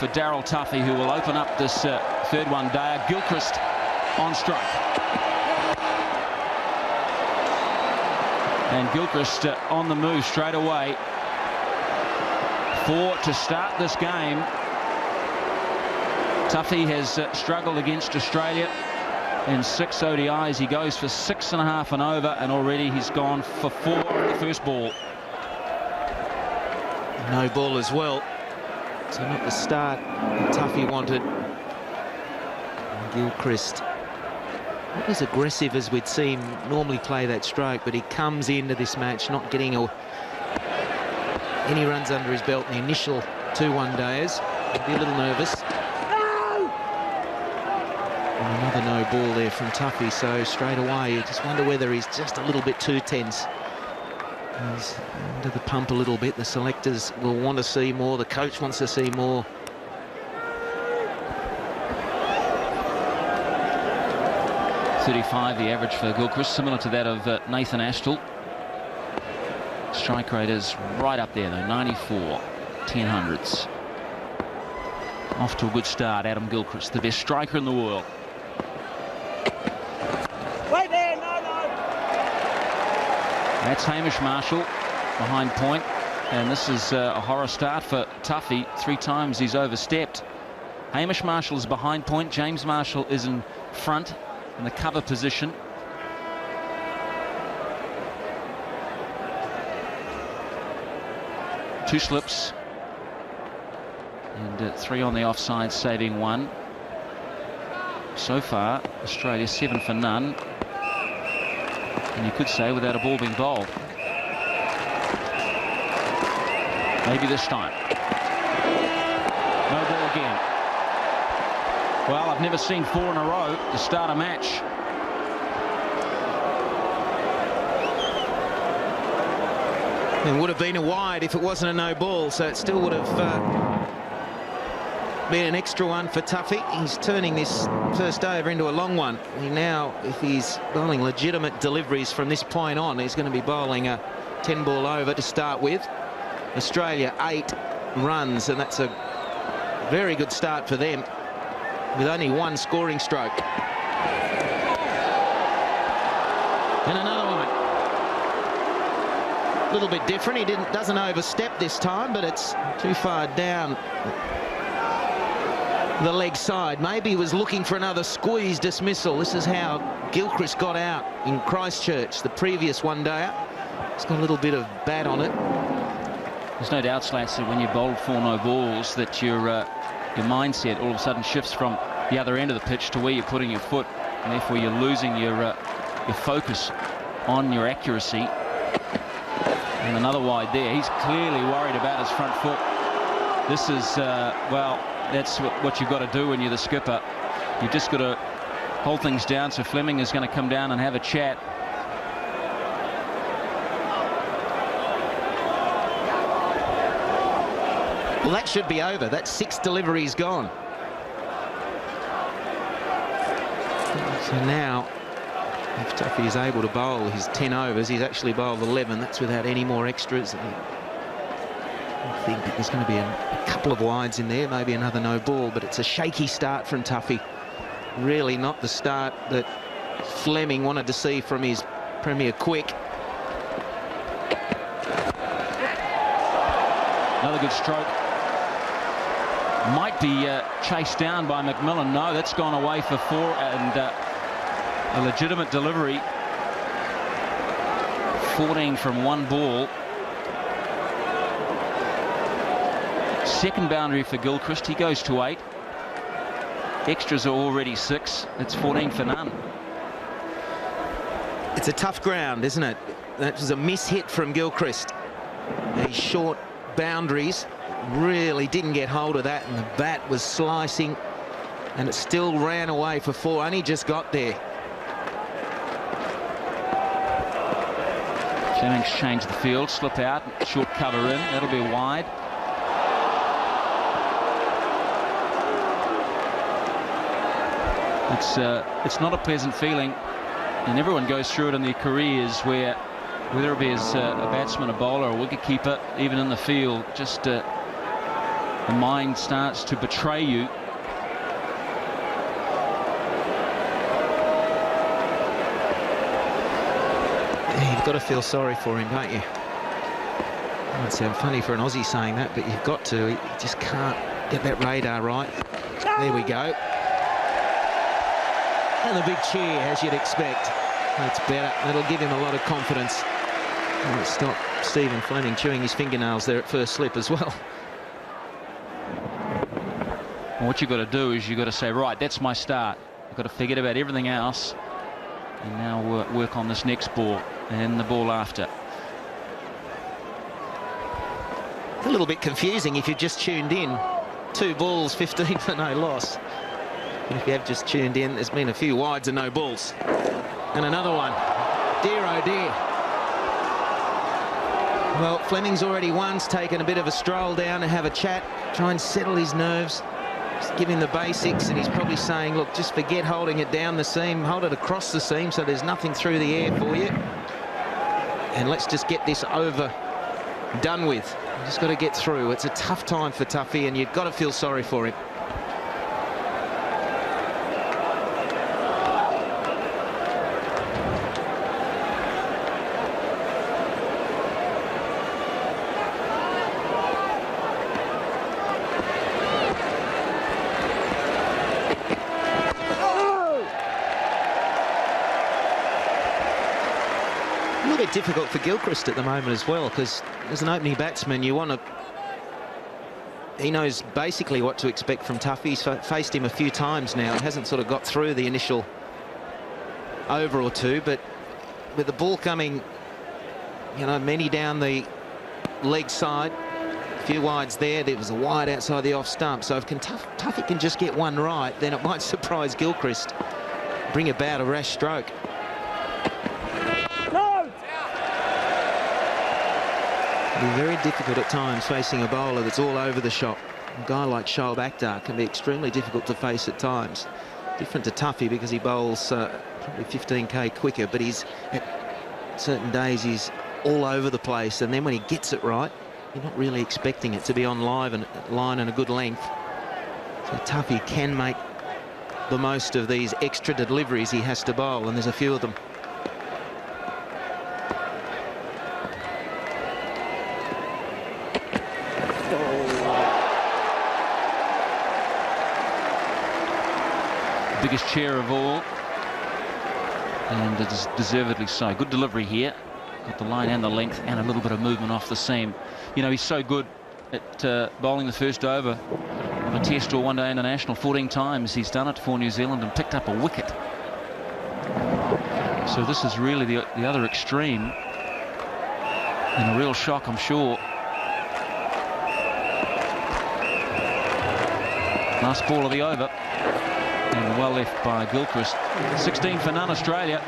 for Daryl Tuffy, who will open up this third one-dayer. Gilchrist on strike. And Gilchrist on the move straight away. 4 to start this game. Tuffy has struggled against Australia in 6 ODIs. He goes for 6.5 and over, and already he's gone for 4 on the first ball. No ball as well. So not the start Tuffy wanted. Gilchrist not as aggressive as we'd see him normally play that stroke, but he comes into this match not getting any runs under his belt in the initial 2 one-dayers. He'll be a little nervous. And another no ball there from Tuffy, so straight away you just wonder whether he's just a little bit too tense. He's under the pump a little bit. The selectors will want to see more. The coach wants to see more. .35 the average for Gilchrist, similar to that of Nathan Astle. Strike rate is right up there though, 94 10/100ths. Off to a good start, Adam Gilchrist, the best striker in the world. Wait there, no. That's Hamish Marshall behind point, and this is a horror start for Tuffy. 3 times he's overstepped. Hamish Marshall is behind point, James Marshall is in front in the cover position. Two slips and 3 on the offside, saving 1. So far Australia 7 for none, and you could say without a ball being bowled. Maybe this time. No ball again. Well, I've never seen 4 in a row to start a match. It would have been a wide if it wasn't a no ball, so it still would have been an extra one for Tuffy. He's turning this first over into a long one. He now, if he's bowling legitimate deliveries from this point on, he's going to be bowling a 10-ball over to start with. Australia 8 runs, and that's a very good start for them, with only 1 scoring stroke. And another one. A little bit different. He doesn't overstep this time, but it's too far down the leg side. Maybe he was looking for another squeeze dismissal. This is how Gilchrist got out in Christchurch, the previous one-dayer. It's got a little bit of bat on it. There's no doubt, Slats, that when you bowled 4 no balls, that your mindset all of a sudden shifts from the other end of the pitch to where you're putting your foot, and therefore you're losing your focus on your accuracy. And another wide there. He's clearly worried about his front foot. This is, well, that's what you've got to do when you're the skipper. You've just got to hold things down. So Fleming is going to come down and have a chat. Well, that should be over. That's 6 deliveries gone. So now, if Tuffy is able to bowl his 10 overs, he's actually bowled 11. That's without any more extras. I think that there's going to be a couple of wides in there, maybe another no ball, but it's a shaky start from Tuffy. Really not the start that Fleming wanted to see from his Premier Quick. Another good stroke. Might be chased down by McMillan. No, that's gone away for 4, and a legitimate delivery. 14 from 1 ball. Second boundary for Gilchrist. He goes to 8. Extras are already 6. It's 14 for none. It's a tough ground, isn't it? That was a miss-hit from Gilchrist. These short boundaries really didn't get hold of that, and the bat was slicing, and it still ran away for 4. Only just got there. Jennings changed the field, slip out, short cover in. That'll be wide. It's not a pleasant feeling, and everyone goes through it in their careers, where whether it be as a batsman, a bowler, a wicketkeeper, even in the field, just the mind starts to betray you. You've got to feel sorry for him, don't you? It might sound funny for an Aussie saying that, but you've got to. He just can't get that radar right. There we go. And the big cheer, as you'd expect. That's better. That'll give him a lot of confidence. Might stop Stephen Fleming chewing his fingernails there at first slip as well. And what you've got to do is you've got to say, right, that's my start. I've got to forget about everything else and now work on this next ball and the ball after. It's a little bit confusing if you've just tuned in. 2 balls, 15 for no loss. And if you have just tuned in, there's been a few wides and no balls. And another one. Dear, oh dear. Well, Fleming's already once taken a bit of a stroll down to have a chat, try and settle his nerves, just give him the basics, and he's probably saying, look, just forget holding it down the seam, hold it across the seam so there's nothing through the air for you. And let's just get this over, done with. You just got to get through. It's a tough time for Tuffy, and you've got to feel sorry for him. Difficult for Gilchrist at the moment as well, because as an opening batsman you want to, he knows basically what to expect from Tuffy. He's faced him a few times now and hasn't sort of got through the initial over or two, but with the ball coming, you know, many down the leg side, a few wides there was a wide outside the off stump, so if Tuffy can just get one right, then it might surprise Gilchrist, bring about a rash stroke. Be very difficult at times facing a bowler that's all over the shop. A guy like Shoaib Akhtar can be extremely difficult to face at times. Different to Tuffy because he bowls probably 15k quicker, but he's at certain days he's all over the place, and then when he gets it right, you're not really expecting it to be on line and a good length. So Tuffy can make the most of these extra deliveries he has to bowl, and there's a few of them. Biggest chair of all, and it is deservedly so. Good delivery here, got the line and the length and a little bit of movement off the seam. You know, he's so good at bowling the first over of a test or one-day international. 14 times he's done it for New Zealand and picked up a wicket. So this is really the other extreme, and a real shock, I'm sure. Last ball of the over. And well left by Gilchrist. 16 for none, Australia.